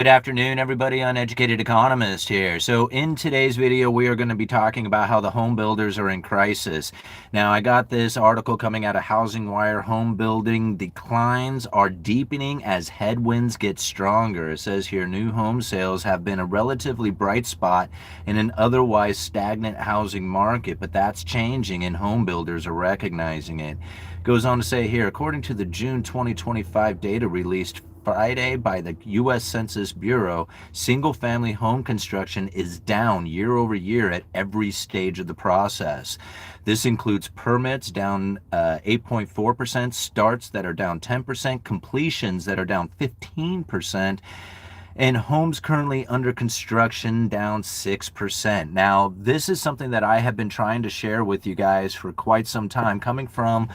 Good afternoon, everybody. Uneducated Economist here. So in today's video, we are going to be talking about how the home builders are in crisis. Now, I got this article coming out of Housing Wire. Home building declines are deepening as headwinds get stronger. It says here, new home sales have been a relatively bright spot in an otherwise stagnant housing market, but that's changing and home builders are recognizing it. Goes on to say here, according to the June 2025 data released Friday by the U.S. Census Bureau, single-family home construction is down year over year at every stage of the process. This includes permits down 8.4%, starts that are down 10%, completions that are down 15%, and homes currently under construction down 6%. Now, this is something that I have been trying to share with you guys for quite some time, coming from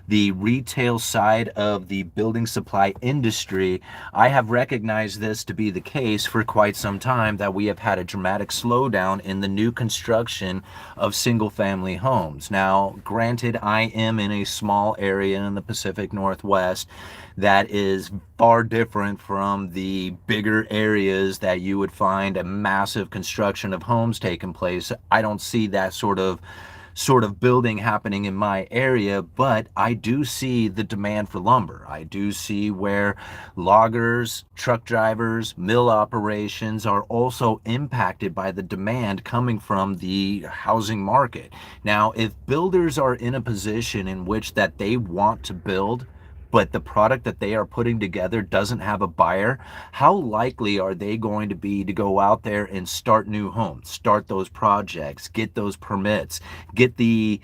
the retail side of the building supply industry. I have recognized this to be the case for quite some time, that we have had a dramatic slowdown in the new construction of single-family homes. Now, granted, I am in a small area in the Pacific Northwest that is far different from the bigger areas that you would find a massive construction of homes taking place. I don't see that sort of building happening in my area, but I do see the demand for lumber. I do see where loggers, truck drivers, mill operations are also impacted by the demand coming from the housing market. Now, if builders are in a position in which that they want to build, but the product that they are putting together doesn't have a buyer, how likely are they going to be to go out there and start new homes, start those projects, get those permits, get the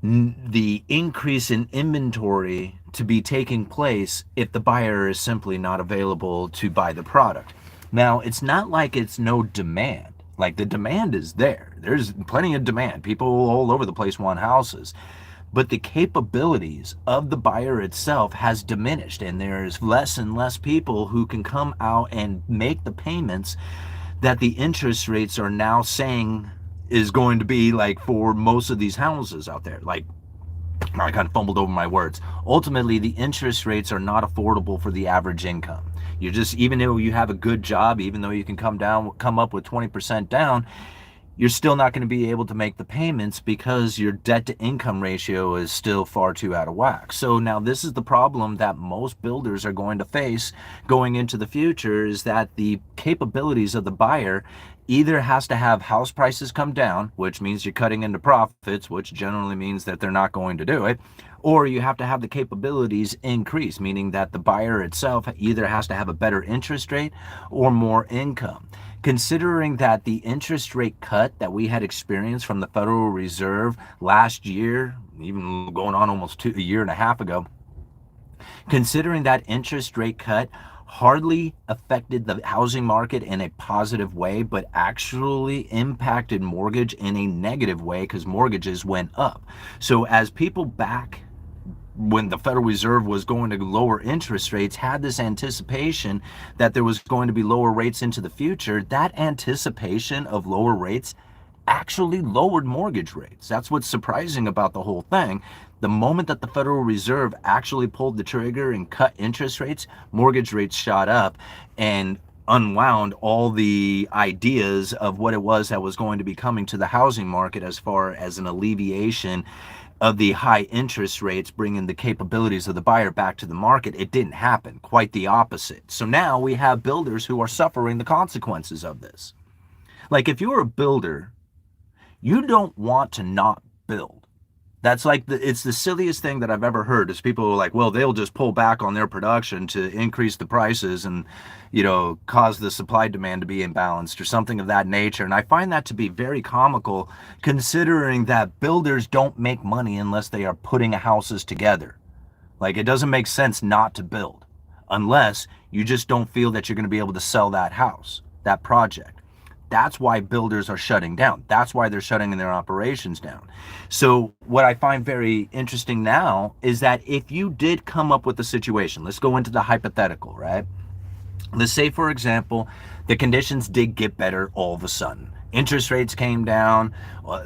increase in inventory to be taking place if the buyer is simply not available to buy the product? Now, it's not like it's no demand. Like, the demand is there. There's plenty of demand. People all over the place want houses. But the capabilities of the buyer itself has diminished, and there's less and less people who can come out and make the payments that the interest rates are now saying is going to be like for most of these houses out there. Like, I kind of fumbled over my words. Ultimately, the interest rates are not affordable for the average income. You're just, even though you have a good job, even though you can come up with 20% down, you're still not going to be able to make the payments because your debt to income ratio is still far too out of whack. So now this is the problem that most builders are going to face going into the future, is that the capabilities of the buyer either has to have house prices come down, which means you're cutting into profits, which generally means that they're not going to do it, or you have to have the capabilities increase, meaning that the buyer itself either has to have a better interest rate or more income. Considering that the interest rate cut that we had experienced from the Federal Reserve last year, even going on almost a year and a half ago, considering that interest rate cut hardly affected the housing market in a positive way, but actually impacted mortgage in a negative way because mortgages went up. So as people back when the Federal Reserve was going to lower interest rates, had this anticipation that there was going to be lower rates into the future, that anticipation of lower rates actually lowered mortgage rates. That's what's surprising about the whole thing. The moment that the Federal Reserve actually pulled the trigger and cut interest rates, mortgage rates shot up and unwound all the ideas of what it was that was going to be coming to the housing market as far as an alleviation of the high interest rates, bringing the capabilities of the buyer back to the market. It didn't happen. Quite the opposite. So now we have builders who are suffering the consequences of this. Like, if you're a builder, you don't want to not build. That's like, it's the silliest thing that I've ever heard, is people are like, well, they'll just pull back on their production to increase the prices and, cause the supply demand to be imbalanced or something of that nature. And I find that to be very comical, considering that builders don't make money unless they are putting houses together. Like, it doesn't make sense not to build unless you just don't feel that you're going to be able to sell that house, that project. That's why builders are shutting down. That's why they're shutting their operations down. So what I find very interesting now is that if you did come up with a situation, let's go into the hypothetical, right? Let's say, for example, the conditions did get better all of a sudden. Interest rates came down.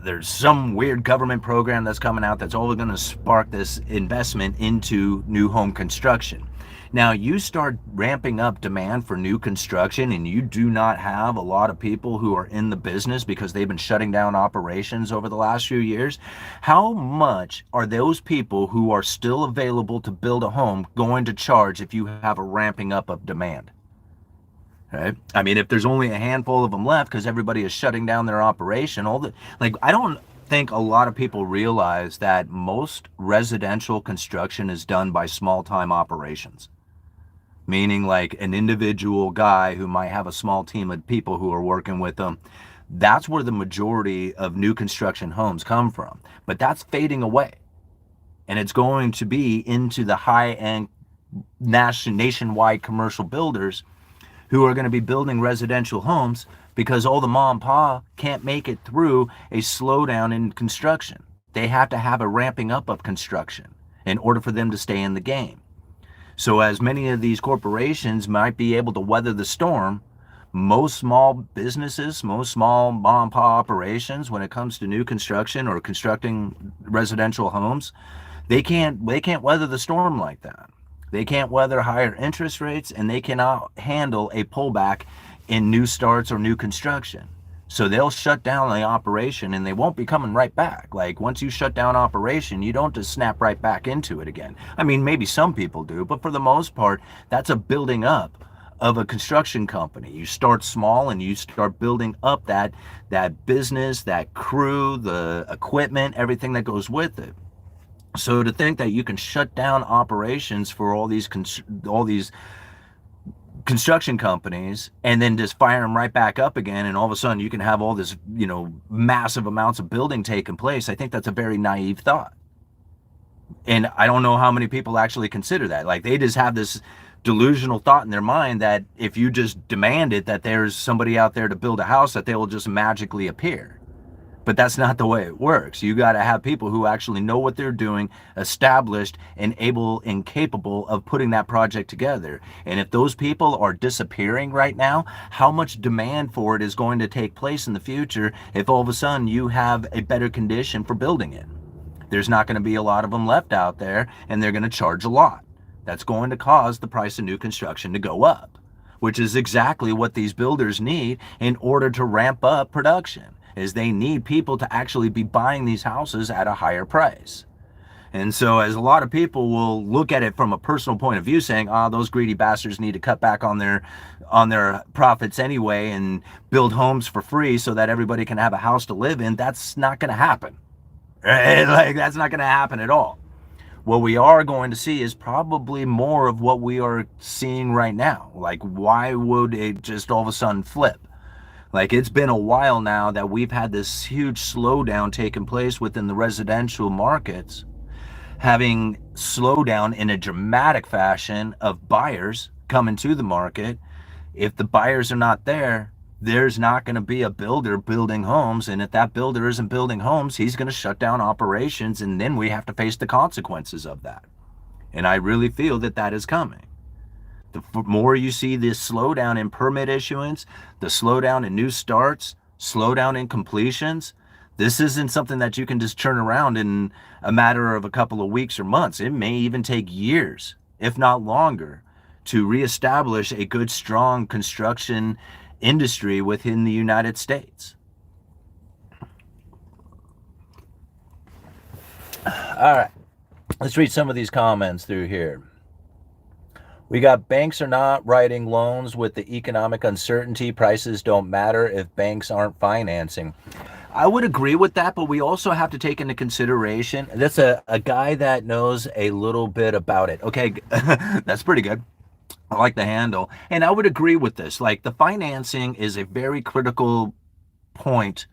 There's some weird government program that's coming out that's all going to spark this investment into new home construction. Now you start ramping up demand for new construction and you do not have a lot of people who are in the business because they've been shutting down operations over the last few years. How much are those people who are still available to build a home going to charge if you have a ramping up of demand? Right? I mean, if there's only a handful of them left because everybody is shutting down their operation, I don't think a lot of people realize that most residential construction is done by small time operations, meaning like an individual guy who might have a small team of people who are working with them. That's where the majority of new construction homes come from. But that's fading away. And it's going to be into the high-end nationwide commercial builders who are going to be building residential homes because all the mom and pop can't make it through a slowdown in construction. They have to have a ramping up of construction in order for them to stay in the game. So as many of these corporations might be able to weather the storm, most small businesses, most small mom and pop operations, when it comes to new construction or constructing residential homes, they can't weather the storm like that. They can't weather higher interest rates, and they cannot handle a pullback in new starts or new construction. So they'll shut down the operation and they won't be coming right back. Like once you shut down operation, you don't just snap right back into it again. I mean, maybe some people do, but for the most part, that's a building up of a construction company. You start small and you start building up that business, that crew, the equipment, everything that goes with it. So to think that you can shut down operations for all these construction companies and then just fire them right back up again, and all of a sudden you can have all this, massive amounts of building taking place, I think that's a very naive thought. And I don't know how many people actually consider that. Like they just have this delusional thought in their mind that if you just demand it, that there's somebody out there to build a house, that they will just magically appear. But that's not the way it works. You got to have people who actually know what they're doing, established and able and capable of putting that project together. And if those people are disappearing right now, how much demand for it is going to take place in the future if all of a sudden you have a better condition for building it? There's not going to be a lot of them left out there, and they're going to charge a lot. That's going to cause the price of new construction to go up, which is exactly what these builders need in order to ramp up production. Is they need people to actually be buying these houses at a higher price. And so as a lot of people will look at it from a personal point of view saying, those greedy bastards need to cut back on their profits anyway and build homes for free so that everybody can have a house to live in, that's not going to happen. Right? Like that's not going to happen at all. What we are going to see is probably more of what we are seeing right now. Like why would it just all of a sudden flip? Like it's been a while now that we've had this huge slowdown taking place within the residential markets, having slowdown in a dramatic fashion of buyers coming to the market. If the buyers are not there, there's not going to be a builder building homes. And if that builder isn't building homes, he's going to shut down operations. And then we have to face the consequences of that. And I really feel that that is coming. The more you see this slowdown in permit issuance, the slowdown in new starts, slowdown in completions, this isn't something that you can just turn around in a matter of a couple of weeks or months. It may even take years, if not longer, to reestablish a good, strong construction industry within the United States. All right, let's read some of these comments through here. We got banks are not writing loans with the economic uncertainty. Prices don't matter if banks aren't financing. I would agree with that, but we also have to take into consideration, that's a guy that knows a little bit about it. Okay, that's pretty good. I like the handle. And I would agree with this. Like the financing is a very critical point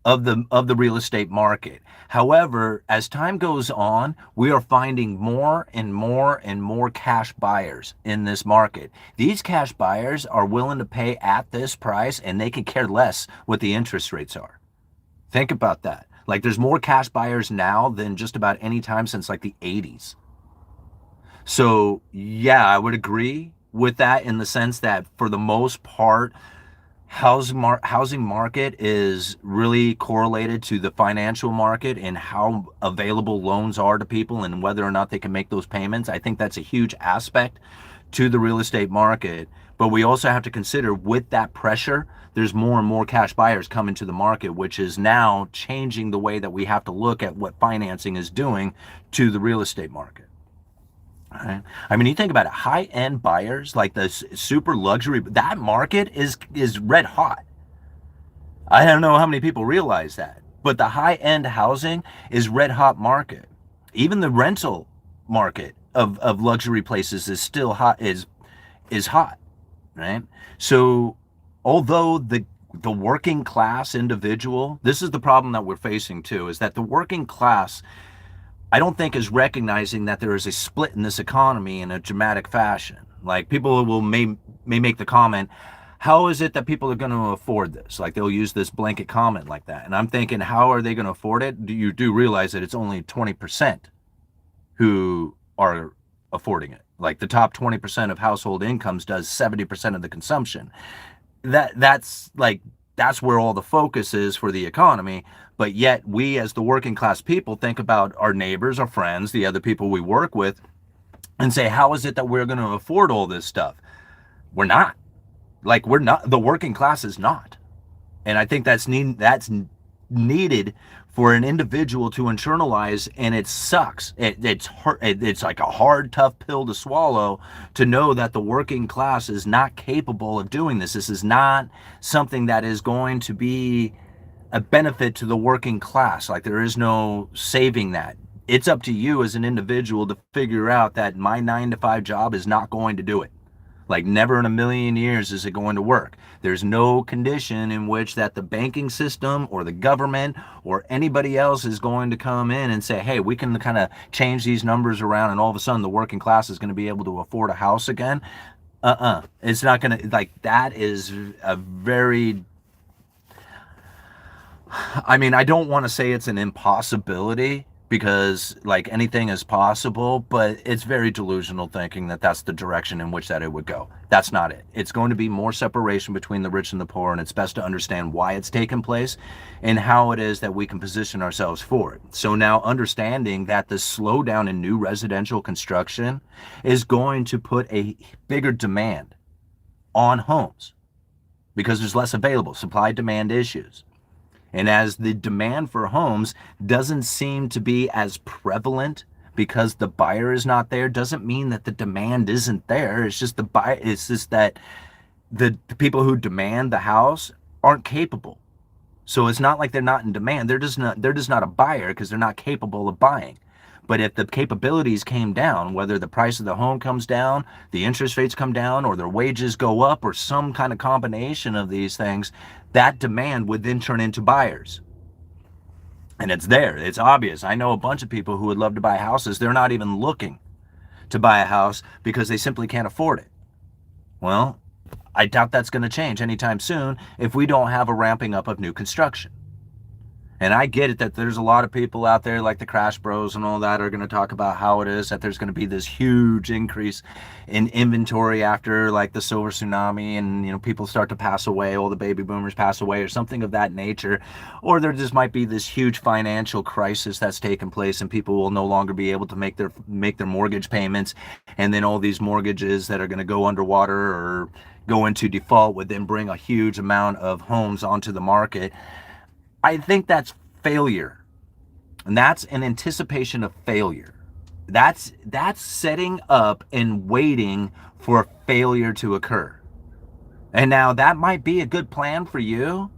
of the real estate market. However, as time goes on, we are finding more and more and more cash buyers in this market. These cash buyers are willing to pay at this price, and they can care less what the interest rates are. Think about that. Like there's more cash buyers now than just about any time since like the 80s. So yeah, I would agree with that in the sense that for the most part, housing market is really correlated to the financial market and how available loans are to people and whether or not they can make those payments. I think that's a huge aspect. to the real estate market. But we also have to consider, with that pressure, there's more and more cash buyers coming to the market, which is now changing the way that we have to look at what financing is doing to the real estate market. Right? I mean, you think about it, high-end buyers, like the super luxury, that market is red hot. I don't know how many people realize that, but the high-end housing is red hot market. Even the rental market of luxury places is still hot, is hot, right? So although the working class individual, this is the problem that we're facing too, is that the working class, I don't think, is recognizing that there is a split in this economy in a dramatic fashion. Like, people may make the comment, how is it that people are going to afford this? Like, they'll use this blanket comment like that. And I'm thinking, how are they going to afford it? You do realize that it's only 20% who are affording it. Like, the top 20% of household incomes does 70% of the consumption. That's where all the focus is for the economy. But yet we, as the working class people, think about our neighbors, our friends, the other people we work with, and say, how is it that we're going to afford all this stuff? We're not. Like, we're not. The working class is not. And I think that's needed for an individual to internalize, and it sucks. It's like a hard, tough pill to swallow, to know that the working class is not capable of doing this. This is not something that is going to be a benefit to the working class. Like, there is no saving that. It's up to you as an individual to figure out that my 9-to-5 job is not going to do it. Like, never in a million years is it going to work. There's no condition in which that the banking system or the government or anybody else is going to come in and say, hey, we can kind of change these numbers around and all of a sudden the working class is going to be able to afford a house again. It's not going to, like, that is a very, I mean, I don't want to say it's an impossibility, because, like, anything is possible, but it's very delusional thinking that that's the direction in which that it would go. That's not it. It's going to be more separation between the rich and the poor, and it's best to understand why it's taken place and how it is that we can position ourselves for it. So now, understanding that the slowdown in new residential construction is going to put a bigger demand on homes because there's less available, supply-demand issues. And as the demand for homes doesn't seem to be as prevalent because the buyer is not there, doesn't mean that the demand isn't there. It's just it's just that the people who demand the house aren't capable. So it's not like they're not in demand. They're just not a buyer because they're not capable of buying. But if the capabilities came down, whether the price of the home comes down, the interest rates come down, or their wages go up, or some kind of combination of these things, that demand would then turn into buyers. And it's there. It's obvious. I know a bunch of people who would love to buy houses. They're not even looking to buy a house because they simply can't afford it. Well, I doubt that's going to change anytime soon if we don't have a ramping up of new construction. And I get it that there's a lot of people out there like the Crash Bros and all that are going to talk about how it is that there's going to be this huge increase in inventory after, like, the silver tsunami, and, you know, people start to pass away, all the baby boomers pass away or something of that nature. Or there just might be this huge financial crisis that's taken place and people will no longer be able to make their mortgage payments, and then all these mortgages that are going to go underwater or go into default would then bring a huge amount of homes onto the market. I think that's failure, and that's an anticipation of failure. That's setting up and waiting for failure to occur. And now that might be a good plan for you,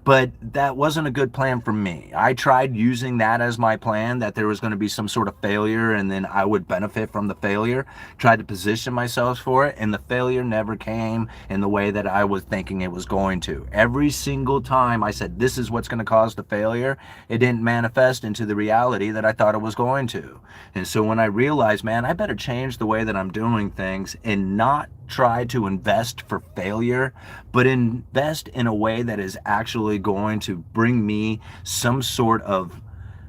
but that wasn't a good plan for me. I tried using that as my plan, that there was going to be some sort of failure and then I would benefit from the failure, tried to position myself for it, and the failure never came in the way that I was thinking it was going to. Every single time I said, this is what's going to cause the failure, it didn't manifest into the reality that I thought it was going to. And so when I realized, man, I better change the way that I'm doing things and not try to invest for failure, but invest in a way that is actually going to bring me some sort of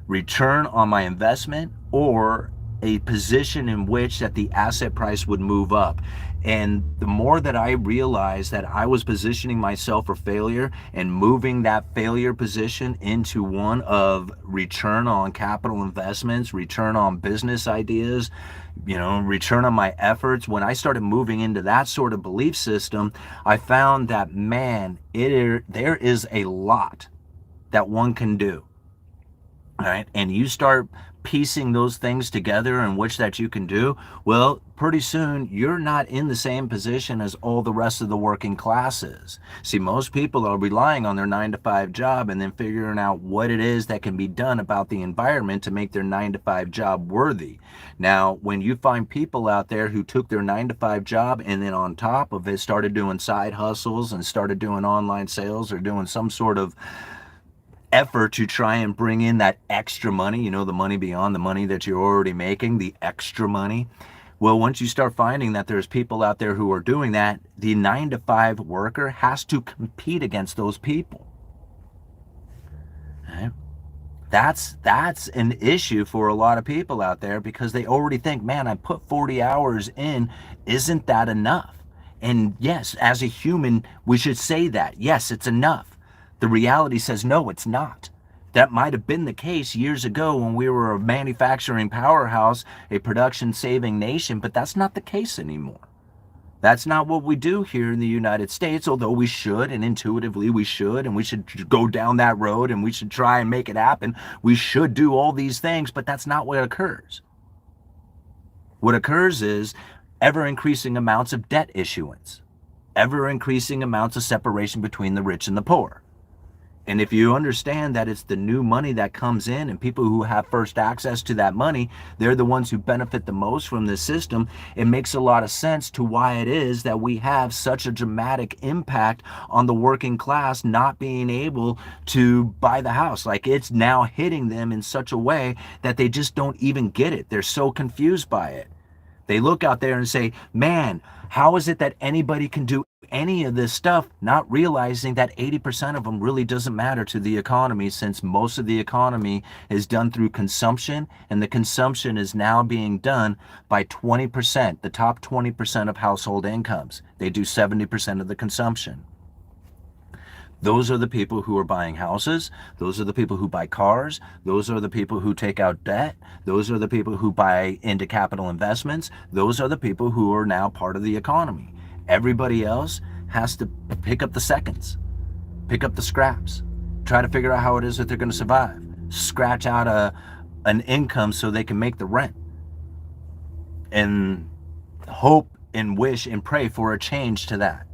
return on my investment, or a position in which that the asset price would move up. And the more that I realized that I was positioning myself for failure and moving that failure position into one of return on capital investments, return on business ideas, return on my efforts, when I started moving into that sort of belief system, I found that, man, there is a lot that one can do. All right. And you start piecing those things together in which that you can do, well, pretty soon you're not in the same position as all the rest of the working classes. See, most people are relying on their 9-to-5 job and then figuring out what it is that can be done about the environment to make their 9-to-5 job worthy. Now, when you find people out there who took their 9-to-5 job and then on top of it started doing side hustles and started doing online sales or doing some sort of effort to try and bring in that extra money, the money beyond the money that you're already making, the extra money. Well, once you start finding that there's people out there who are doing that, the 9-to-5 worker has to compete against those people. Right? That's an issue for a lot of people out there because they already think, man, I put 40 hours in, isn't that enough? And yes, as a human, we should say that. Yes, it's enough. The reality says, no, it's not. That might have been the case years ago when we were a manufacturing powerhouse, a production-saving nation, but that's not the case anymore. That's not what we do here in the United States, although we should, and intuitively we should, and we should go down that road, and we should try and make it happen. We should do all these things, but that's not what occurs. What occurs is ever-increasing amounts of debt issuance, ever-increasing amounts of separation between the rich and the poor. And if you understand that it's the new money that comes in and people who have first access to that money, they're the ones who benefit the most from this system, it makes a lot of sense to why it is that we have such a dramatic impact on the working class not being able to buy the house. Like, it's now hitting them in such a way that they just don't even get it. They're so confused by it. They look out there and say, man, how is it that anybody can do any of this stuff, not realizing that 80% of them really doesn't matter to the economy, since most of the economy is done through consumption, and the consumption is now being done by 20%, the top 20% of household incomes. They do 70% of the consumption. Those are the people who are buying houses. Those are the people who buy cars. Those are the people who take out debt. Those are the people who buy into capital investments. Those are the people who are now part of the economy. Everybody else has to pick up the seconds, pick up the scraps, try to figure out how it is that they're going to survive, scratch out an income so they can make the rent, and hope and wish and pray for a change to that.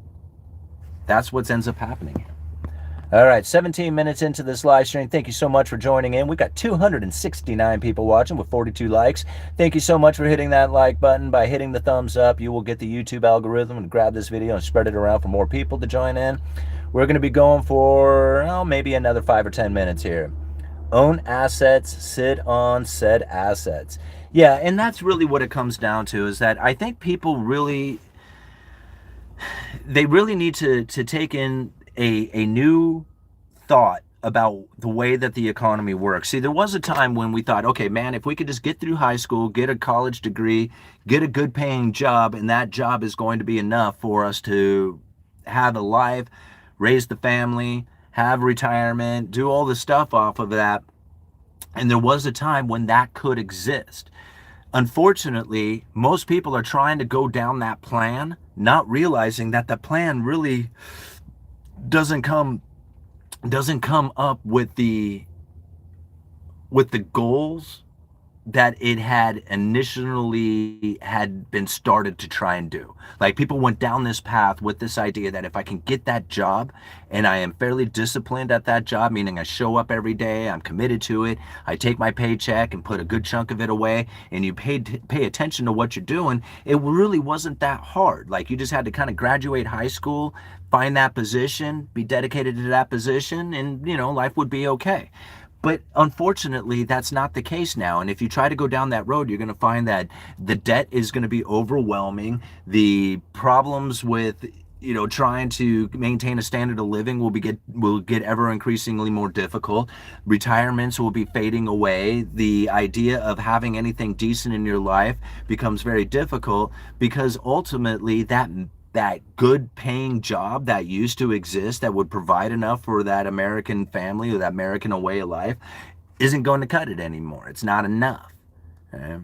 That's what ends up happening. All right, 17 minutes into this live stream. Thank you so much for joining in. We've got 269 people watching with 42 likes. Thank you so much for hitting that like button. By hitting the thumbs up, you will get the YouTube algorithm and grab this video and spread it around for more people to join in. We're going to be going for maybe another 5 or 10 minutes here. Own assets, sit on said assets. Yeah, and that's really what it comes down to, is that I think people really need to take in a new thought about the way that the economy works. See, there was a time when we thought, okay, man, if we could just get through high school, get a college degree, get a good paying job, and that job is going to be enough for us to have a life, raise the family, have retirement, do all the stuff off of that. And there was a time when that could exist. Unfortunately, most people are trying to go down that plan, not realizing that the plan really doesn't come up with the goals that it had initially had been started to try and do. Like, people went down this path with this idea that if I can get that job and I am fairly disciplined at that job, meaning I show up every day, I'm committed to it, I take my paycheck and put a good chunk of it away, and you pay attention to what you're doing, it really wasn't that hard. Like, you just had to kind of graduate high school, find that position, be dedicated to that position, and life would be okay. But unfortunately, that's not the case now. And if you try to go down that road, you're going to find that the debt is going to be overwhelming. The problems with trying to maintain a standard of living will get ever increasingly more difficult. Retirements will be fading away. The idea of having anything decent in your life becomes very difficult, because ultimately that good paying job that used to exist that would provide enough for that American family or that American way of life isn't going to cut it anymore. It's not enough. Okay?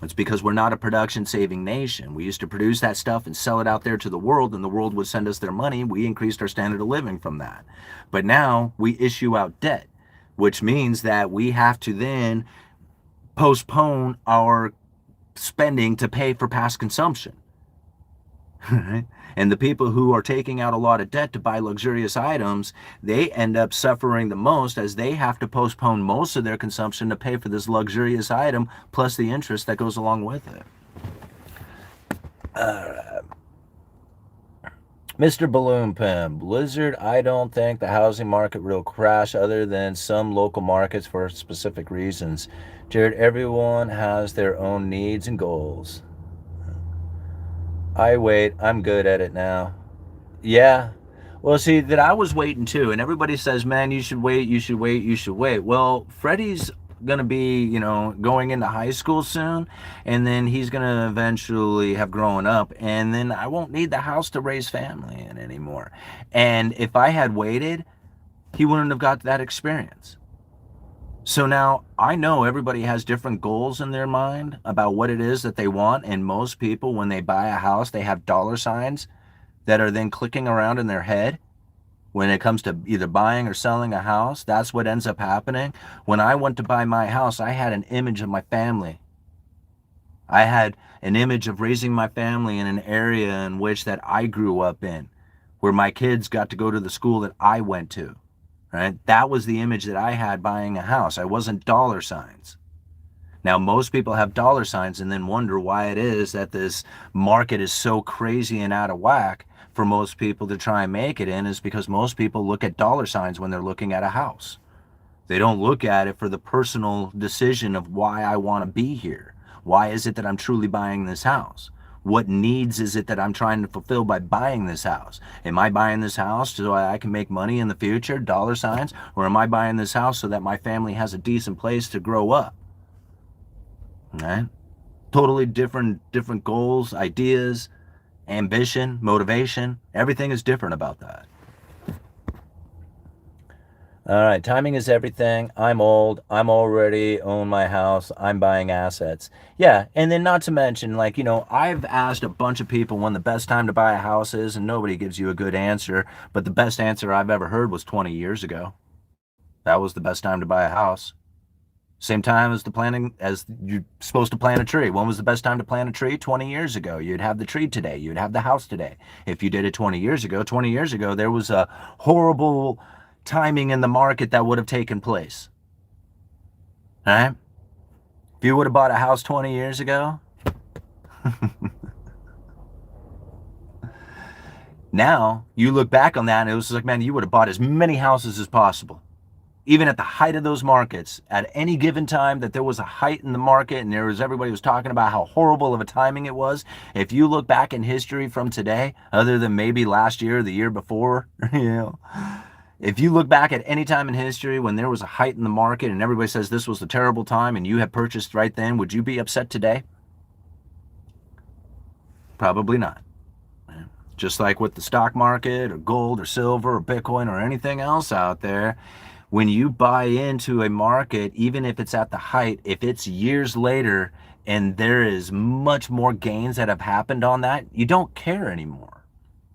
It's because we're not a production saving nation. We used to produce that stuff and sell it out there to the world, and the world would send us their money. We increased our standard of living from that. But now we issue out debt, which means that we have to then postpone our spending to pay for past consumption. And the people who are taking out a lot of debt to buy luxurious items, they end up suffering the most, as they have to postpone most of their consumption to pay for this luxurious item, plus the interest that goes along with it. Mr. Balloon Pimp, Blizzard, I don't think the housing market will crash other than some local markets for specific reasons. Jared, everyone has their own needs and goals. I wait. I'm good at it now. Yeah. Well, see, that I was waiting too, and everybody says, man, you should wait, you should wait, you should wait. Well, Freddie's going to be, going into high school soon, and then he's going to eventually have grown up, and then I won't need the house to raise family in anymore. And if I had waited, he wouldn't have got that experience. So now I know everybody has different goals in their mind about what it is that they want. And most people, when they buy a house, they have dollar signs that are then clicking around in their head. When it comes to either buying or selling a house, that's what ends up happening. When I went to buy my house, I had an image of my family. I had an image of raising my family in an area in which that I grew up in, where my kids got to go to the school that I went to. Right? That was the image that I had buying a house. I wasn't dollar signs. Now, most people have dollar signs and then wonder why it is that this market is so crazy and out of whack for most people to try and make it in, is because most people look at dollar signs when they're looking at a house. They don't look at it for the personal decision of why I want to be here. Why is it that I'm truly buying this house? What needs is it that I'm trying to fulfill by buying this house? Am I buying this house so I can make money in the future, dollar signs? Or am I buying this house so that my family has a decent place to grow up? Right? Totally different goals, ideas, ambition, motivation. Everything is different about that. All right, timing is everything. I'm old. I'm already own my house. I'm buying assets. Yeah, and then not to mention, I've asked a bunch of people when the best time to buy a house is, and nobody gives you a good answer. But the best answer I've ever heard was 20 years ago. That was the best time to buy a house. Same time as you're supposed to plant a tree. When was the best time to plant a tree? 20 years ago. You'd have the tree today. You'd have the house today. If you did it 20 years ago, there was a horrible timing in the market that would have taken place. All right? If you would have bought a house 20 years ago, now you look back on that and it was like, man, you would have bought as many houses as possible. Even at the height of those markets, at any given time that there was a height in the market and everybody was talking about how horrible of a timing it was. If you look back in history from today, other than maybe last year or the year before, if you look back at any time in history when there was a height in the market and everybody says this was a terrible time and you had purchased right then, would you be upset today? Probably not. Just like with the stock market or gold or silver or Bitcoin or anything else out there, when you buy into a market, even if it's at the height, if it's years later and there is much more gains that have happened on that, you don't care anymore.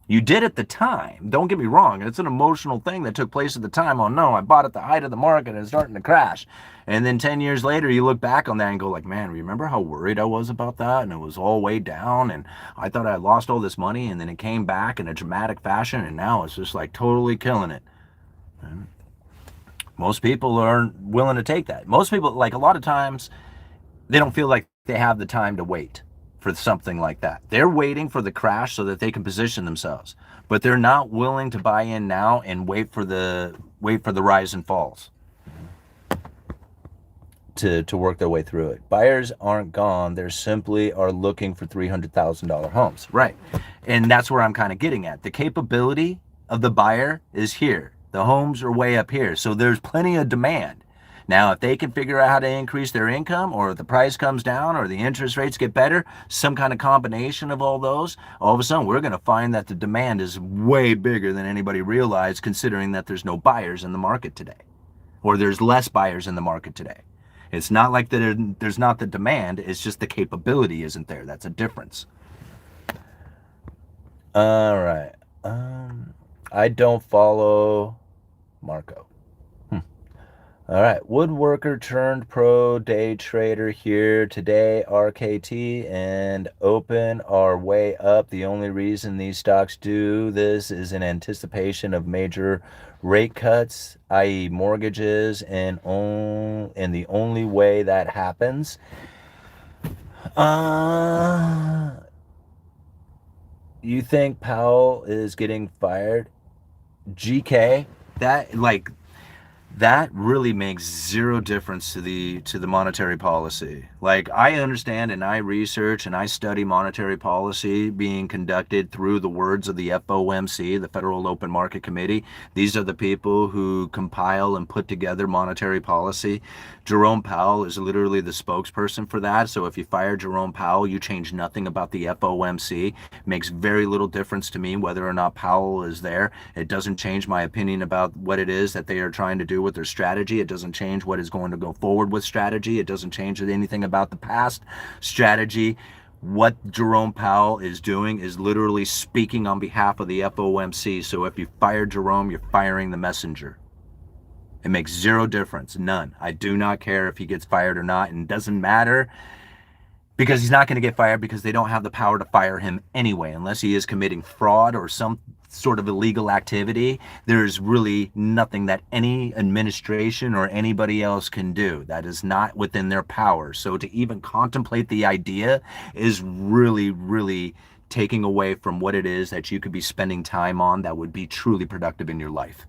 You did at the time. Don't get me wrong. It's an emotional thing that took place at the time. Oh no, I bought at the height of the market and it's starting to crash. And then 10 years later, you look back on that and go like, man, remember how worried I was about that? And it was all way down and I thought I lost all this money, and then it came back in a dramatic fashion and now it's just like totally killing it. Most people aren't willing to take that. Most people, like a lot of times, they don't feel like they have the time to wait for something like that. They're waiting for the crash so that they can position themselves, but they're not willing to buy in now and wait for the rise and falls. to work their way through it. Buyers aren't gone. They simply are looking for $300,000 homes. Right. And that's where I'm kind of getting at. The capability of the buyer is here. The homes are way up here. So there's plenty of demand. Now, if they can figure out how to increase their income, or if the price comes down, or the interest rates get better, some kind of combination of all those, all of a sudden we're going to find that the demand is way bigger than anybody realized, considering that there's no buyers in the market today, or there's less buyers in the market today. It's not like there's not the demand, it's just the capability isn't there. That's a difference. All right. I don't follow Marco. All right, woodworker turned pro day trader here today. RKT and open are way up. The only reason these stocks do this is in anticipation of major rate cuts, i.e. mortgages, and the only way that happens. You think Powell is getting fired? GK, that really makes zero difference to the monetary policy. Like, I understand and I research and I study monetary policy being conducted through the words of the FOMC, the Federal Open Market Committee. These are the people who compile and put together monetary policy. Jerome Powell is literally the spokesperson for that. So if you fire Jerome Powell, you change nothing about the FOMC. It makes very little difference to me whether or not Powell is there. It doesn't change my opinion about what it is that they are trying to do with their strategy. It doesn't change what is going to go forward with strategy. It doesn't change anything about the past strategy. What Jerome Powell is doing is literally speaking on behalf of the FOMC. So if you fire Jerome, you're firing the messenger. It makes zero difference, none. I do not care if he gets fired or not, and it doesn't matter, because he's not going to get fired, because they don't have the power to fire him anyway, unless he is committing fraud or some sort of illegal activity. There's really nothing that any administration or anybody else can do. That is not within their power. So to even contemplate the idea is really, really taking away from what it is that you could be spending time on that would be truly productive in your life.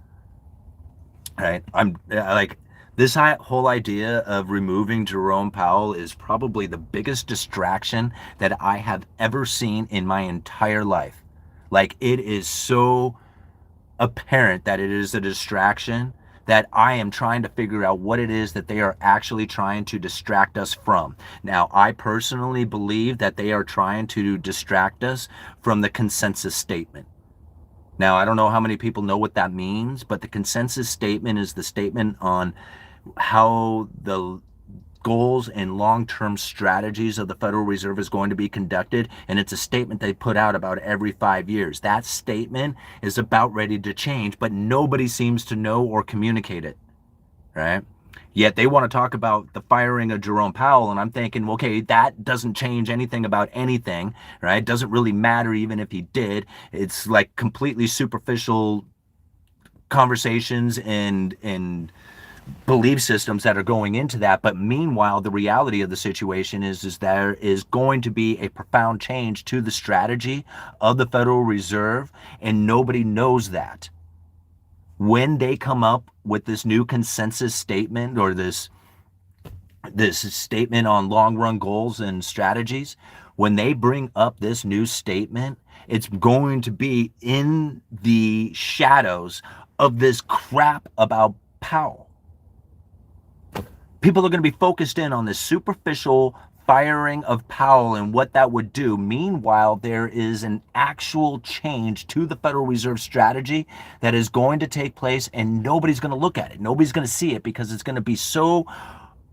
Right? I'm like, this whole idea of removing Jerome Powell is probably the biggest distraction that I have ever seen in my entire life. Like, it is so apparent that it is a distraction that I am trying to figure out what it is that they are actually trying to distract us from. Now, I personally believe that they are trying to distract us from the consensus statement. Now, I don't know how many people know what that means, but the consensus statement is the statement on how the goals and long-term strategies of the Federal Reserve is going to be conducted, and it's a statement they put out about every 5 years. That statement is about ready to change, but nobody seems to know or communicate it, right? Yet they want to talk about the firing of Jerome Powell, and I'm thinking, okay, that doesn't change anything about anything, right? It doesn't really matter even if he did. It's like completely superficial conversations and belief systems that are going into that. But meanwhile, the reality of the situation is there is going to be a profound change to the strategy of the Federal Reserve, and nobody knows that. When they come up with this new consensus statement, or this statement on long-run goals and strategies, when they bring up this new statement, it's going to be in the shadows of this crap about Powell. People are going to be focused in on this superficial firing of Powell and what that would do. Meanwhile, there is an actual change to the Federal Reserve strategy that is going to take place, and nobody's going to look at it. Nobody's going to see it, because it's going to be so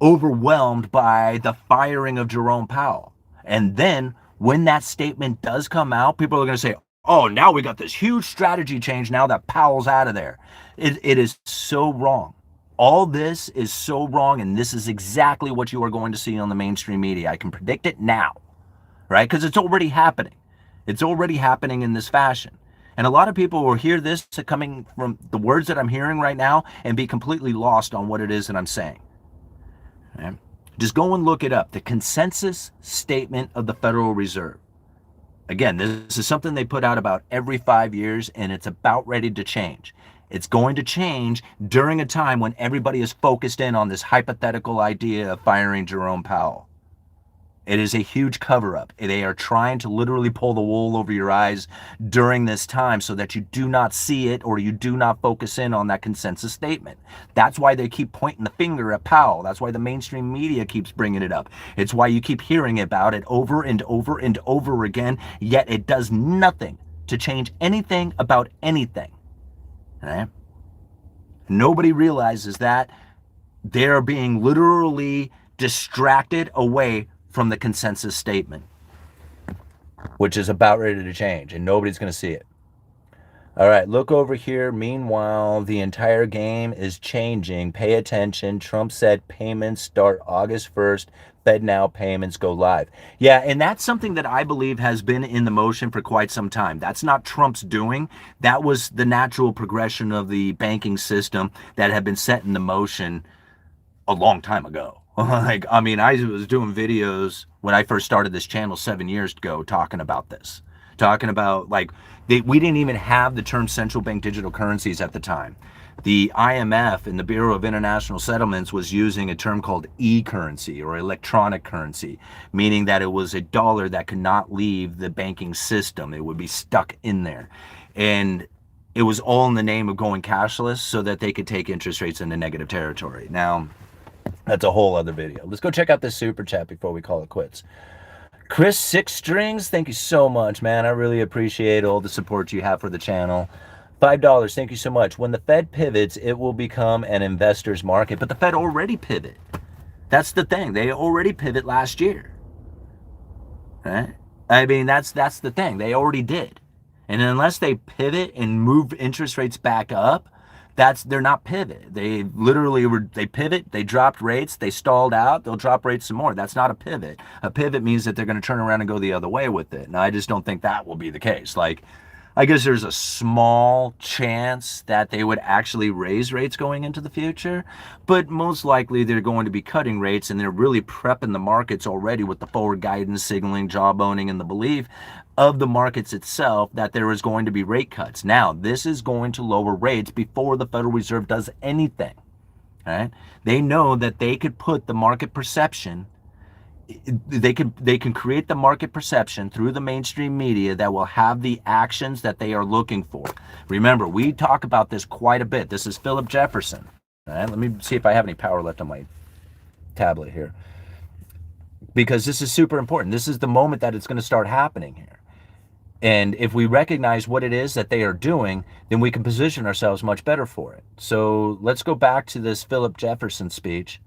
overwhelmed by the firing of Jerome Powell. And then when that statement does come out, people are going to say, oh, now we got this huge strategy change now that Powell's out of there. It is so wrong. All this is so wrong, and this is exactly what you are going to see on the mainstream media. I can predict it now, right? Because it's already happening. It's already happening in this fashion. And a lot of people will hear this coming from the words that I'm hearing right now and be completely lost on what it is that I'm saying. Okay? Just go and look it up. The consensus statement of the Federal Reserve. Again, this is something they put out about every 5 years, and it's about ready to change. It's going to change during a time when everybody is focused in on this hypothetical idea of firing Jerome Powell. It is a huge cover up. They are trying to literally pull the wool over your eyes during this time so that you do not see it or you do not focus in on that consensus statement. That's why they keep pointing the finger at Powell. That's why the mainstream media keeps bringing it up. It's why you keep hearing about it over and over and over again, yet it does nothing to change anything about anything. Right? Nobody realizes that they're being literally distracted away from the consensus statement, which is about ready to change, and nobody's going to see it. All right, look over here. Meanwhile, the entire game is changing. Pay attention. Trump said payments start August 1st. FedNow payments go live. Yeah, and that's something that I believe has been in the motion for quite some time. That's not Trump's doing. That was the natural progression of the banking system that had been set in the motion a long time ago. Like, I mean, I was doing videos when I first started this channel 7 years ago talking about this. Talking about, like, we didn't even have the term central bank digital currencies at the time. The IMF and the Bureau of International Settlements was using a term called e-currency or electronic currency, meaning that it was a dollar that could not leave the banking system. It would be stuck in there. And it was all in the name of going cashless so that they could take interest rates into negative territory. Now, that's a whole other video. Let's go check out this super chat before we call it quits. Chris Six Strings, thank you so much, man. I really appreciate all the support you have for the channel. $5, thank you so much. When the Fed pivots, it will become an investor's market. But the Fed already pivot. That's the thing. They already pivot last year. Right? I mean, that's the thing. They already did. And unless they pivot and move interest rates back up, they're not pivot. They literally they pivot, they dropped rates, they stalled out, they'll drop rates some more. That's not a pivot. A pivot means that they're going to turn around and go the other way with it. And I just don't think that will be the case. Like, I guess there's a small chance that they would actually raise rates going into the future, but most likely they're going to be cutting rates, and they're really prepping the markets already with the forward guidance, signaling, jawboning, and the belief of the markets itself that there is going to be rate cuts. Now, this is going to lower rates before the Federal Reserve does anything. Right? They know that they could put the market perception, they can create the market perception through the mainstream media that will have the actions that they are looking for. Remember, we talk about this quite a bit. This is Philip Jefferson. All right, let me see if I have any power left on my tablet here, because this is super important. This is the moment that it's going to start happening here. And if we recognize what it is that they are doing, then we can position ourselves much better for it. So let's go back to this Philip Jefferson speech.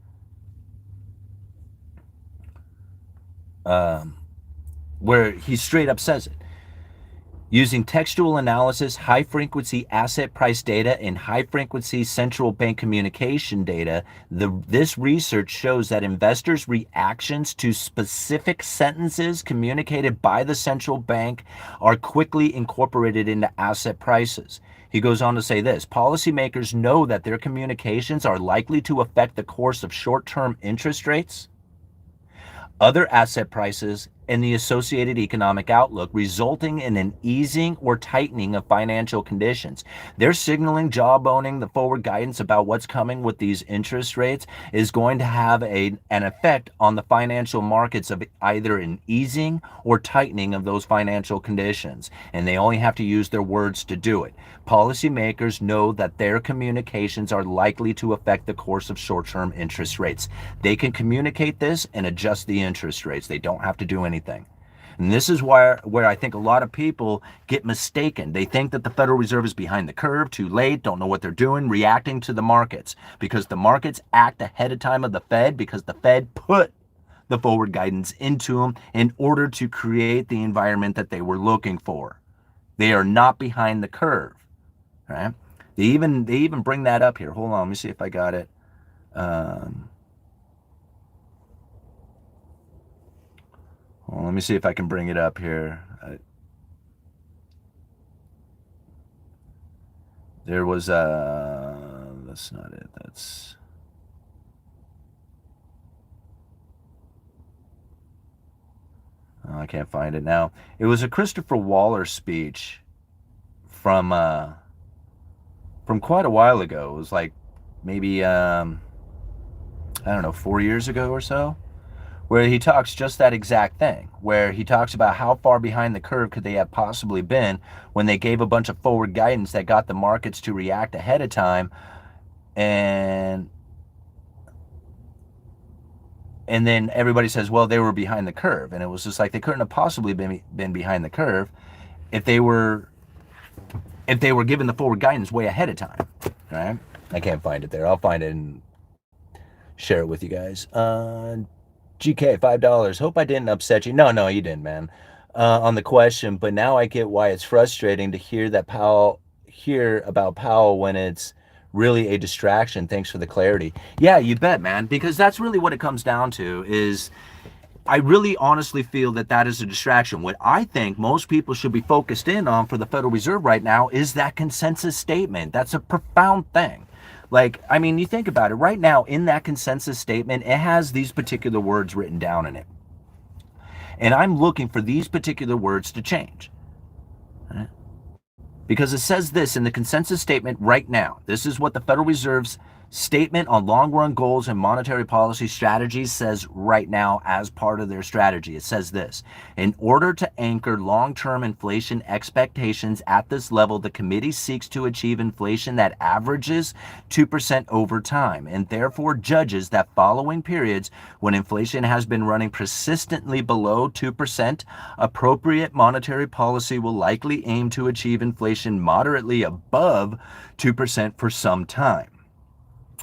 Where he straight up says it. Using textual analysis, high-frequency asset price data, and high-frequency central bank communication data, this research shows that investors' reactions to specific sentences communicated by the central bank are quickly incorporated into asset prices. He goes on to say this: policymakers know that their communications are likely to affect the course of short-term interest rates, other asset prices, and the associated economic outlook, resulting in an easing or tightening of financial conditions. They're signaling, jawboning, the forward guidance about what's coming with these interest rates is going to have an effect on the financial markets of either an easing or tightening of those financial conditions. And they only have to use their words to do it. Policymakers know that their communications are likely to affect the course of short-term interest rates. They can communicate this and adjust the interest rates. They don't have to do anything. And this is where I think a lot of people get mistaken. They think that the Federal Reserve is behind the curve, too late, don't know what they're doing, reacting to the markets, because the markets act ahead of time of the Fed, because the Fed put the forward guidance into them in order to create the environment that they were looking for. They are not behind the curve. Right? They even bring that up here. Hold on, let me see if I got it. Well, let me see if I can bring it up here. There was that's not it. That's I can't find it now. It was a Christopher Waller speech from from quite a while ago. It was like maybe, I don't know, 4 years ago or so, where he talks just that exact thing, where he talks about how far behind the curve could they have possibly been when they gave a bunch of forward guidance that got the markets to react ahead of time, and then everybody says, well, they were behind the curve. And it was just like they couldn't have possibly been behind the curve if they were given the forward guidance way ahead of time, right? I can't find it there. I'll find it and share it with you guys. GK, $5. Hope I didn't upset you. No, you didn't, man. On the question, but now I get why it's frustrating to hear about Powell when it's really a distraction. Thanks for the clarity. Yeah, you bet, man, because that's really what it comes down to. Is I really honestly feel that is a distraction. What I think most people should be focused in on for the Federal Reserve right now is that consensus statement. That's a profound thing. Like, I mean, you think about it right now in that consensus statement, it has these particular words written down in it. And I'm looking for these particular words to change. Right? Because it says this in the consensus statement right now. This is what the Federal Reserve's statement on long-run goals and monetary policy strategies says right now as part of their strategy. It says this: in order to anchor long-term inflation expectations at this level, the committee seeks to achieve inflation that averages 2% over time, and therefore judges that following periods when inflation has been running persistently below 2%, appropriate monetary policy will likely aim to achieve inflation moderately above 2% for some time.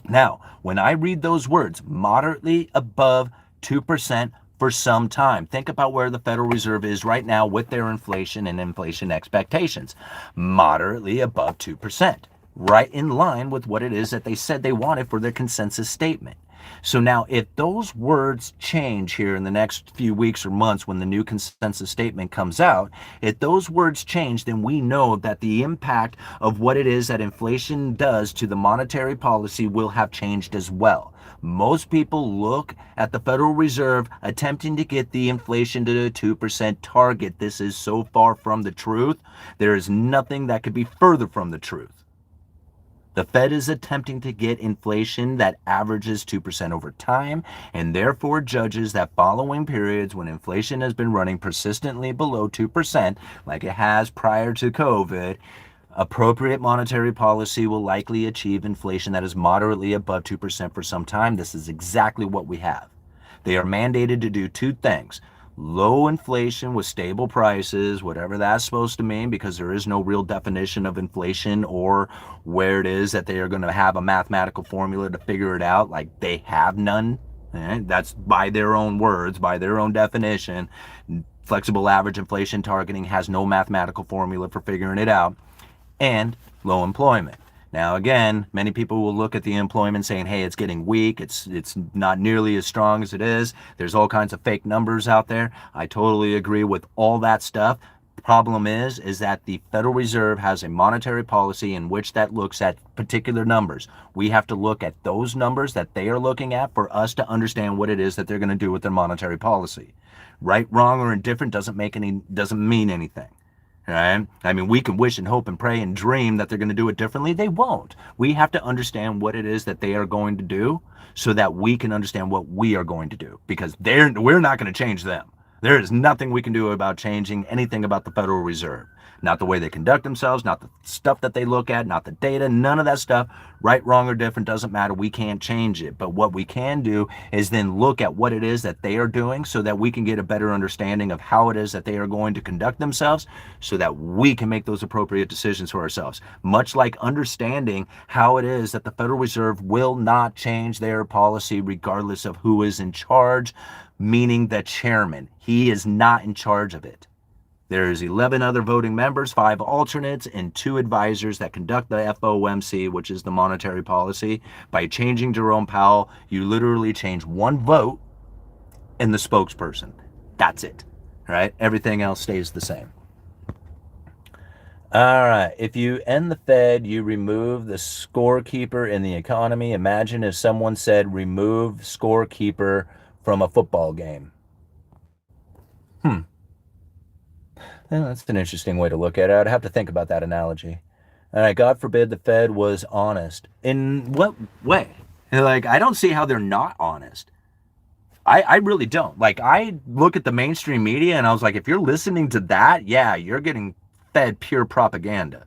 Now, when I read those words, moderately above 2% for some time, think about where the Federal Reserve is right now with their inflation and inflation expectations. Moderately above 2%, right in line with what it is that they said they wanted for their consensus statement. So now, if those words change here in the next few weeks or months when the new consensus statement comes out, if those words change, then we know that the impact of what it is that inflation does to the monetary policy will have changed as well. Most people look at the Federal Reserve attempting to get the inflation to the 2% target. This is so far from the truth. There is nothing that could be further from the truth. The Fed is attempting to get inflation that averages 2% over time, and therefore judges that following periods when inflation has been running persistently below 2%, like it has prior to COVID, appropriate monetary policy will likely achieve inflation that is moderately above 2% for some time. This is exactly what we have. They are mandated to do two things: low inflation with stable prices, whatever that's supposed to mean, because there is no real definition of inflation or where it is that they are going to have a mathematical formula to figure it out. Like, they have none. That's by their own words, by their own definition. Flexible average inflation targeting has no mathematical formula for figuring it out. And low employment. Now, again, many people will look at the employment saying, hey, it's getting weak. It's not nearly as strong as it is. There's all kinds of fake numbers out there. I totally agree with all that stuff. The problem is that the Federal Reserve has a monetary policy in which that looks at particular numbers. We have to look at those numbers that they are looking at for us to understand what it is that they're going to do with their monetary policy. Right, wrong, or indifferent doesn't mean anything. Right? I mean, we can wish and hope and pray and dream that they're going to do it differently. They won't. We have to understand what it is that they are going to do so that we can understand what we are going to do, because we're not going to change them. There is nothing we can do about changing anything about the Federal Reserve. Not the way they conduct themselves, not the stuff that they look at, not the data, none of that stuff. Right, wrong, or different doesn't matter. We can't change it. But what we can do is then look at what it is that they are doing so that we can get a better understanding of how it is that they are going to conduct themselves so that we can make those appropriate decisions for ourselves. Much like understanding how it is that the Federal Reserve will not change their policy regardless of who is in charge, meaning the chairman. He is not in charge of it. There's 11 other voting members, 5 alternates, and 2 advisors that conduct the FOMC, which is the monetary policy. By changing Jerome Powell, you literally change one vote and the spokesperson. That's it, right? Everything else stays the same. All right. If you end the Fed, you remove the scorekeeper in the economy. Imagine if someone said remove scorekeeper from a football game. That's an interesting way to look at it. I'd have to think about that analogy. All right, God forbid the Fed was honest. In what way? Like, I don't see how they're not honest. I really don't. Like, I look at the mainstream media and I was like, if you're listening to that, yeah, you're getting fed pure propaganda.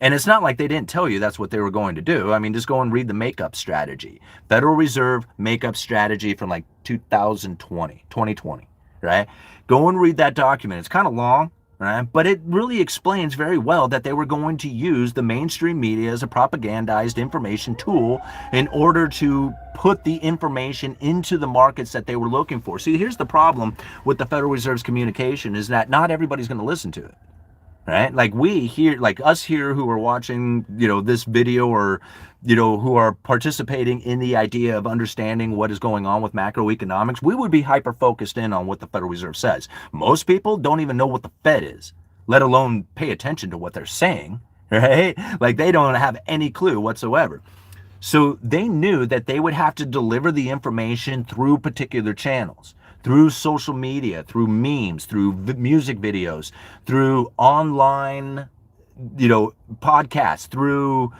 And it's not like they didn't tell you that's what they were going to do. I mean, just go and read the makeup strategy. Federal Reserve makeup strategy from like 2020, right? Go and read that document. It's kind of long, right? But it really explains very well that they were going to use the mainstream media as a propagandized information tool in order to put the information into the markets that they were looking for. See, here's the problem with the Federal Reserve's communication is that not everybody's going to listen to it. Right? Like we here, like us here who are watching, this video or, who are participating in the idea of understanding what is going on with macroeconomics, we would be hyper focused in on what the Federal Reserve says. Most people don't even know what the Fed is, let alone pay attention to what they're saying, right? Like they don't have any clue whatsoever. So they knew that they would have to deliver the information through particular channels, through social media, through memes, through music videos, through online, podcasts, through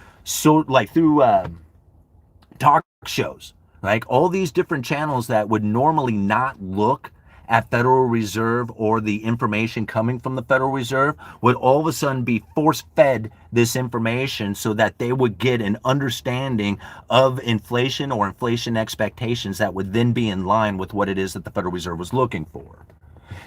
talk shows, like all these different channels that would normally not look at Federal Reserve or the information coming from the Federal Reserve would all of a sudden be force-fed this information so that they would get an understanding of inflation or inflation expectations that would then be in line with what it is that the Federal Reserve was looking for.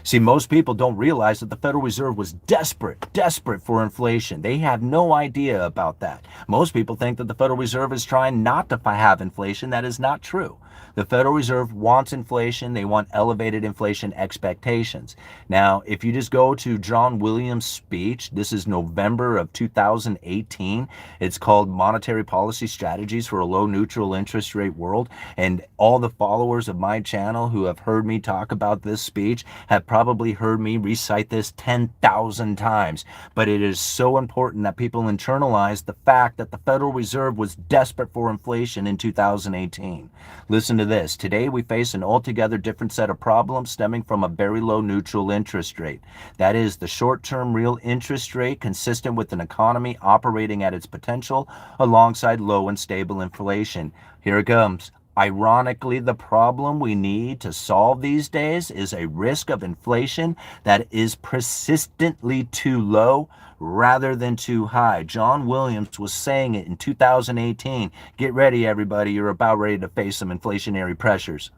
See, most people don't realize that the Federal Reserve was desperate for inflation. They have no idea about that. Most people think that the Federal Reserve is trying not to have inflation. That is not true. The Federal Reserve wants inflation. They want elevated inflation expectations. Now, if you just go to John Williams' speech, this is November of 2018. It's called Monetary Policy Strategies for a Low Neutral Interest Rate World. And all the followers of my channel who have heard me talk about this speech have probably heard me recite this 10,000 times. But it is so important that people internalize the fact that the Federal Reserve was desperate for inflation in 2018. Listen to this. Today we face an altogether different set of problems stemming from a very low neutral interest rate. That is the short-term real interest rate consistent with an economy operating at its potential alongside low and stable inflation. Here it comes. Ironically, the problem we need to solve these days is a risk of inflation that is persistently too low rather than too high. John Williams was saying it in 2018. Get ready, everybody. You're about ready to face some inflationary pressures.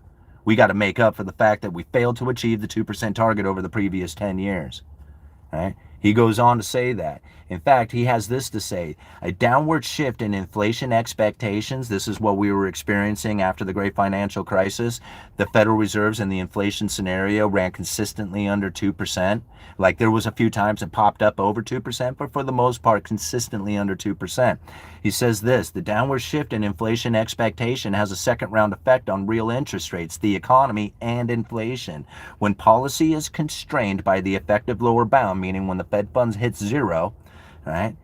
We got to make up for the fact that we failed to achieve the 2% target over the previous 10 years. Right? He goes on to say that. In fact, he has this to say, a downward shift in inflation expectations. This is what we were experiencing after the great financial crisis. The Federal Reserves in the inflation scenario ran consistently under 2%. Like there was a few times it popped up over 2%, but for the most part, consistently under 2%. He says this, the downward shift in inflation expectation has a second round effect on real interest rates, the economy, and inflation. When policy is constrained by the effective lower bound, meaning when the Fed funds hits zero, right?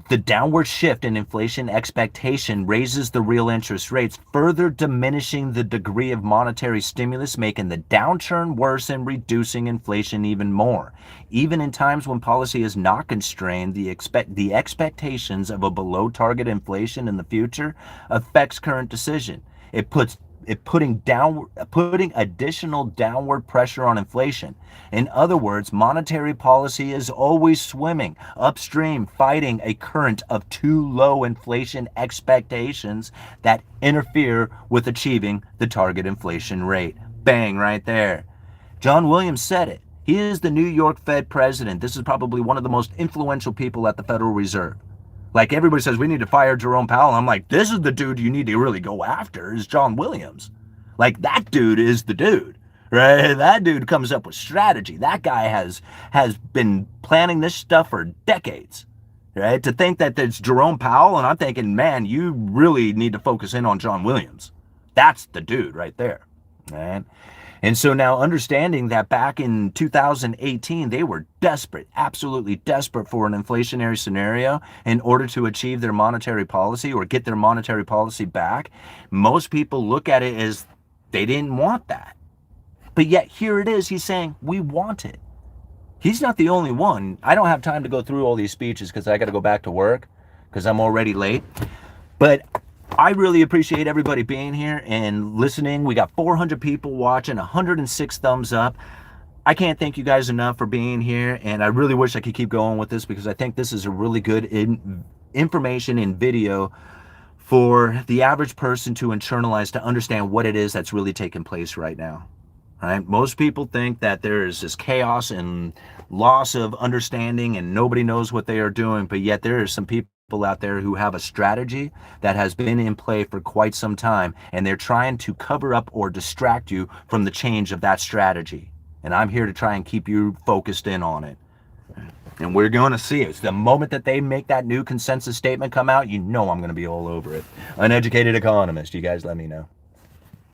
The downward shift in inflation expectation raises the real interest rates, further diminishing the degree of monetary stimulus, making the downturn worse and reducing inflation even more. Even in times when policy is not constrained, the expectations of a below target inflation in the future affects current decision. Putting additional downward pressure on inflation. In other words, monetary policy is always swimming upstream, fighting a current of too low inflation expectations that interfere with achieving the target inflation rate. Bang, right there. John Williams said it. He is the New York Fed president. This is probably one of the most influential people at the Federal Reserve. Like everybody says, we need to fire Jerome Powell. I'm like, this is the dude you need to really go after is John Williams. Like that dude is the dude, right? That dude comes up with strategy. That guy has been planning this stuff for decades, right? To think that it's Jerome Powell, and I'm thinking, man, you really need to focus in on John Williams. That's the dude right there, right? And so now understanding that back in 2018, they were desperate, absolutely desperate for an inflationary scenario in order to achieve their monetary policy or get their monetary policy back. Most people look at it as they didn't want that. But yet here it is, he's saying, we want it. He's not the only one. I don't have time to go through all these speeches because I got to go back to work because I'm already late. But I really appreciate everybody being here and listening. We got 400 people watching, 106 thumbs up. I can't thank you guys enough for being here, and I really wish I could keep going with this because I think this is a really good information in video for the average person to internalize, to understand what it is that's really taking place right now. Right? Most people think that there is this chaos and loss of understanding and nobody knows what they are doing, but yet there are some people out there who have a strategy that has been in play for quite some time, and they're trying to cover up or distract you from the change of that strategy. And I'm here to try and keep you focused in on it. And we're going to see it. The moment that they make that new consensus statement come out, you know I'm going to be all over it. Uneducated Economist, you guys let me know.